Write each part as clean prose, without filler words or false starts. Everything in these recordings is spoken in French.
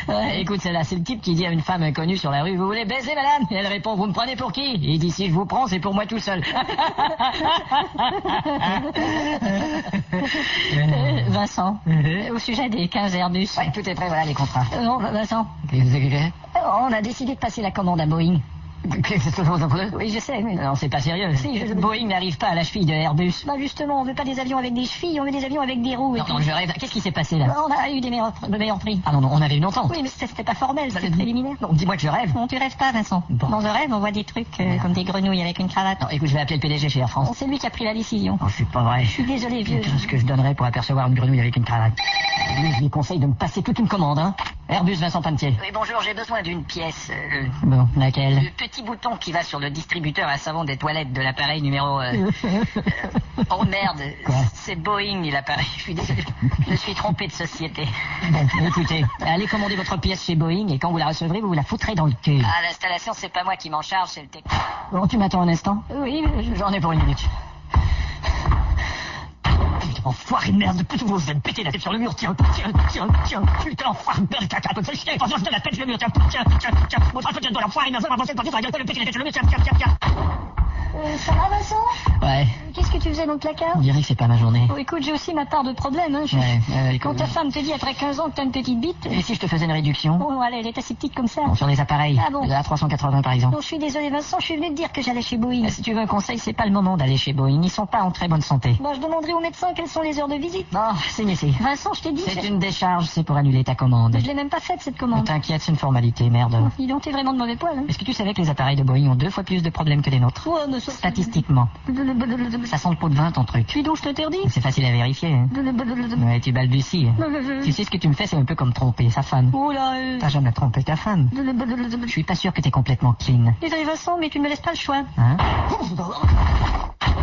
Ouais, écoute, celle-là, c'est le type qui dit à une femme inconnue sur la rue, vous voulez baiser, madame? Et elle répond, vous me prenez pour qui? Et il dit, si je vous prends, c'est pour moi tout seul. Vincent, au sujet des 15 Airbus. Ouais, tout est prêt, voilà les contrats. Non, Vincent, on a décidé de passer la commande à Boeing. Oui, je sais, mais... Non, c'est pas sérieux. Si, Boeing n'arrive pas à la cheville de Airbus. Bah justement, on veut pas des avions avec des chevilles, on veut des avions avec des roues. Non, non, je rêve. Qu'est-ce qui s'est passé, là? On a eu des meilleurs prix. Ah non, non, on avait une entente. Oui, mais c'était pas formel, c'était préliminaire. Non, dis-moi que je rêve. Non, tu rêves pas, Vincent. Bon. Dans un rêve, on voit des trucs comme des grenouilles avec une cravate. Non, écoute, je vais appeler le PDG chez Air France. C'est lui qui a pris la décision. Oh, c'est pas vrai. Je suis désolé, vieux. Tout ce que je donnerais pour apercevoir une grenouille avec une cravate. Lui, je lui conseille de me passer toute une commande, hein. Airbus Vincent Panetier. Oui, bonjour, j'ai besoin d'une pièce. Bon, laquelle? Le petit bouton qui va sur le distributeur à savon des toilettes de l'appareil numéro... Oh merde, Quoi? c'est Boeing l'appareil. Je suis désolé, je me suis trompé de société. Bon, écoutez, allez commander votre pièce chez Boeing et quand vous la recevrez, vous la foutrez dans le cul. Ah, l'installation, c'est pas moi qui m'en charge, c'est le technique. Bon, tu m'attends un instant? Oui, J'en ai pour une minute. Putain, enfoiré de merde, vous vous êtes pété la tête sur le mur, tiens, putain, enfoiré de merde, caca, c'est chier, je te la pète sur le mur, tiens, mon train de l'enfoiré, mais ça va passer, le péter la tête sur le mur, tiens. ça va, Vincent? Ouais, Qu'est-ce que tu faisais dans le placard? on dirait que c'est pas ma journée. Oh, écoute, j'ai aussi ma part de problème, hein. Quand ta femme te dit après 15 ans que t'as une petite bite... Et si je te faisais une réduction? Bon, allez, elle est assez petite comme ça. Bon, sur les appareils, Ah bon? de la 380 par exemple. Non, je suis désolé, Vincent, je suis venu te dire que j'allais chez Boeing. Si tu veux un conseil, c'est pas le moment d'aller chez Boeing, ils sont pas en très bonne santé. Bah, je demanderai au médecin quelles sont les heures de visite. Non, c'est ici. Vincent, je t'ai dit... C'est une décharge, c'est pour annuler ta commande. Je l'ai même pas faite, cette Ne commande. t'inquiète, c'est une formalité, merde. Dis donc, t'es vraiment de mauvais poil, hein. Est-ce que tu savais que les appareils de Boeing ont 2 fois plus de problèmes que les nôtres? Ouais, mais ça... Statistiquement. Ça sent le pot de vin, ton truc. Puis donc, je t'interdis. C'est facile à vérifier, hein. Ouais, tu balbuties. Tu sais ce que tu me fais, c'est un peu comme tromper sa femme. Oh là... T'as jamais trompé ta femme. Je suis pas sûr que t'es complètement clean. Désolé, Vincent, mais tu ne me laisses pas le choix. Hein?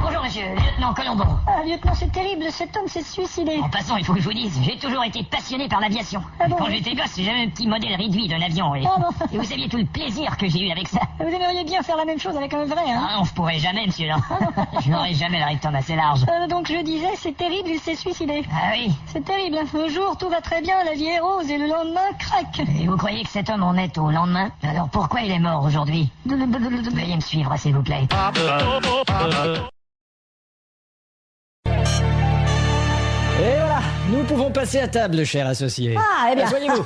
Bonjour, monsieur, lieutenant Colombo. Ah, lieutenant, c'est terrible, cet homme s'est suicidé. En passant, il faut que je vous dise, j'ai toujours été passionné par l'aviation. Ah bon? Quand j'étais gosse, j'avais un petit modèle réduit d'un avion. Et vous saviez tout le plaisir que j'ai eu avec ça. Vous aimeriez bien faire la même chose avec un vrai, hein? Ah, on ne pourrait jamais, monsieur, non. Je n'aurais jamais le rectum assez large. Donc je disais, c'est terrible, il s'est suicidé. Ah oui. C'est terrible. Un jour, tout va très bien, la vie est rose, et le lendemain, crac. Et vous croyez que cet homme en est au lendemain? Alors pourquoi il est mort aujourd'hui? Veuillez me suivre, s'il vous plaît. Et voilà, nous pouvons passer à table, cher associé. Ah, eh bien. Asseyez-vous.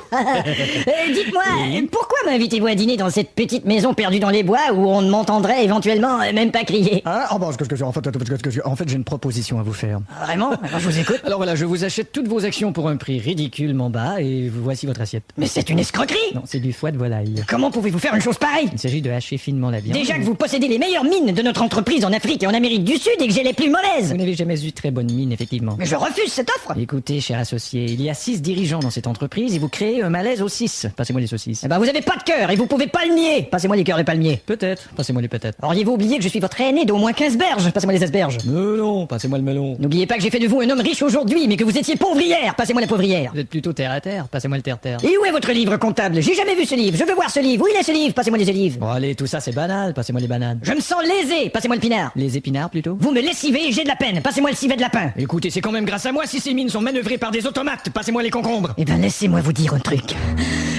Dites-moi, pourquoi m'invitez-vous à dîner dans cette petite maison perdue dans les bois où on ne m'entendrait éventuellement même pas crier? Hein? Oh, bon, en fait, j'ai une proposition à vous faire. Vraiment? Alors, je vous écoute. Alors voilà, je vous achète toutes vos actions pour un prix ridiculement bas et voici votre assiette. Mais c'est une escroquerie! Non, c'est du foie de volaille. Comment pouvez-vous faire une chose pareille? Il s'agit de hacher finement la viande. Déjà que vous possédez les meilleures mines de notre entreprise en Afrique et en Amérique du Sud et que j'ai les plus mauvaises! Vous n'avez jamais eu très bonne mine, effectivement. Mais je refuse cette offre! Écoutez, cher associé, il y a 6 dirigeants dans cette entreprise et vous créez un malaise aux 6. Passez-moi les saucisses. Eh ben, vous avez pas de cœur et vous pouvez pas le nier! Passez-moi les cœurs de palmier. Peut-être, passez-moi les peut-être. Auriez-vous oublié que je suis votre aîné d'au moins 15 berges? Passez-moi les asperges. Melon, passez-moi le melon. N'oubliez pas que j'ai fait de vous un homme riche aujourd'hui, mais que vous étiez pauvre hier. Passez-moi la pauvrière. Vous êtes plutôt terre à terre, passez-moi le terre-terre. Et où est votre livre comptable? J'ai jamais vu ce livre. Je veux voir ce livre. Où il est ce livre? Passez-moi les olives. Bon allez, tout ça c'est banal, passez-moi les bananes. Je me sens lésé. Passez-moi le pinard. Les épinards plutôt. Vous me lessivez et j'ai de la peine. Passez-moi le civet de lapin. Écoutez, c'est quand même grâce à moi si ces mines sont manœuvrées par des automates. Passez-moi les concombres. Eh ben, laissez-moi vous dire un truc.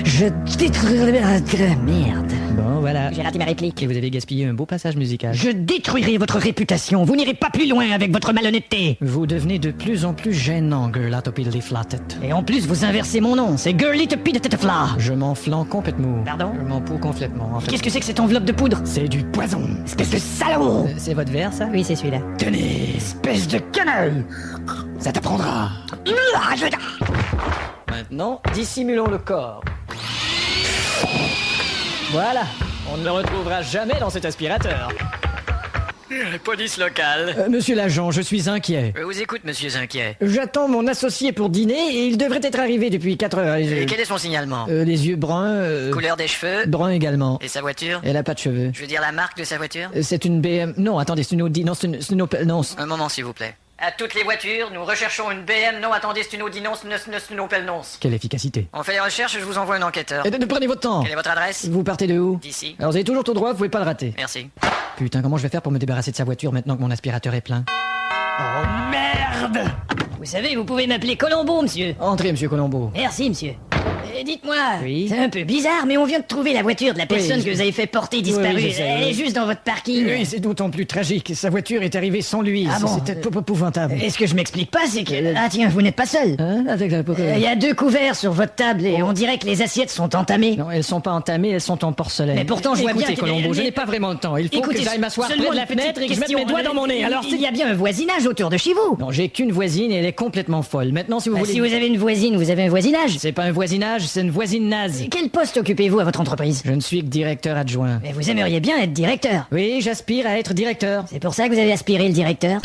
Je détruirai... Merde. Bon, voilà. J'ai raté ma réplique. Et vous avez gaspillé un beau passage musical. Je détruirai votre réputation. Vous n'irez pas plus loin avec votre malhonnêteté. Vous devenez de plus en plus gênant, Girlatopidly Flatted. Et en plus, vous inversez mon nom. C'est Girly Tepi de Tetefla. Je m'en flanc complètement. Pardon? Je m'en pouls complètement, en fait. Qu'est-ce que c'est que cette enveloppe de poudre? C'est du poison. Espèce de salaud! C'est votre verre, ça? Oui, c'est celui-là. Tenez, espèce de canaille. Ça t'apprendra. Maintenant, dissimulons le corps. Voilà, on ne le retrouvera jamais dans cet aspirateur. Police locale. Monsieur l'agent, je suis inquiet. Je vous écoute, monsieur Inquiet. J'attends mon associé pour dîner et il devrait être arrivé depuis 4 heures. Et quel est son signalement? Les yeux bruns. Couleur des cheveux? Brun également. Et sa voiture? Elle a pas de cheveux. Je veux dire la marque de sa voiture? C'est une BM. Non, attendez, c'est une Audi. Non, c'est une Opel. Non. Un moment, s'il vous plaît. À toutes les voitures, nous recherchons une BM. Non, attendez, c'est une Audi. Non, c'est une Opel. Non. Quelle efficacité. On fait les recherches, je vous envoie un enquêteur. Et prenez votre temps. Quelle est votre adresse? Vous partez de où? D'ici. Alors vous avez toujours tout droit, vous pouvez pas le rater. Merci. Putain, comment je vais faire pour me débarrasser de sa voiture maintenant que mon aspirateur est plein? Oh merde! Vous savez, vous pouvez m'appeler Colombo, monsieur. Entrez, monsieur Colombo. Merci, monsieur. Dites-moi, Oui. c'est un peu bizarre, mais on vient de trouver la voiture de la personne Oui, que vous avez fait porter disparue. Oui, je sais, Elle oui. est juste dans votre parking. Oui, c'est d'autant plus tragique. Sa voiture est arrivée sans lui. Ah bon C'était épouvantable. Et ce que je m'explique pas, c'est que... Ah tiens, vous n'êtes pas seul. Hein? Attends, pourquoi... Il y a 2 couverts sur votre table et on dirait que les assiettes sont entamées. Non, elles sont pas entamées, elles sont en porcelaine. Mais pourtant, je vois bien Écoutez, que- Colombo, je mais- n'ai pas vraiment le temps. Il faut Écoutez, que j'aille m'asseoir près seulement de la une petite fenêtre et que je mette question. mes doigts dans mon nez. Alors, il y a bien un voisinage autour de chez vous. Non, j'ai qu'une voisine et elle est complètement folle. Maintenant, si vous voulez... Si vous avez une voisine, vous avez un voisinage. C'est pas un voisinage, c'est une voisine naze. Quel poste occupez-vous à votre entreprise? Je ne suis que directeur adjoint. Mais vous aimeriez bien être directeur. Oui, j'aspire à être directeur. C'est pour ça que vous avez aspiré le directeur.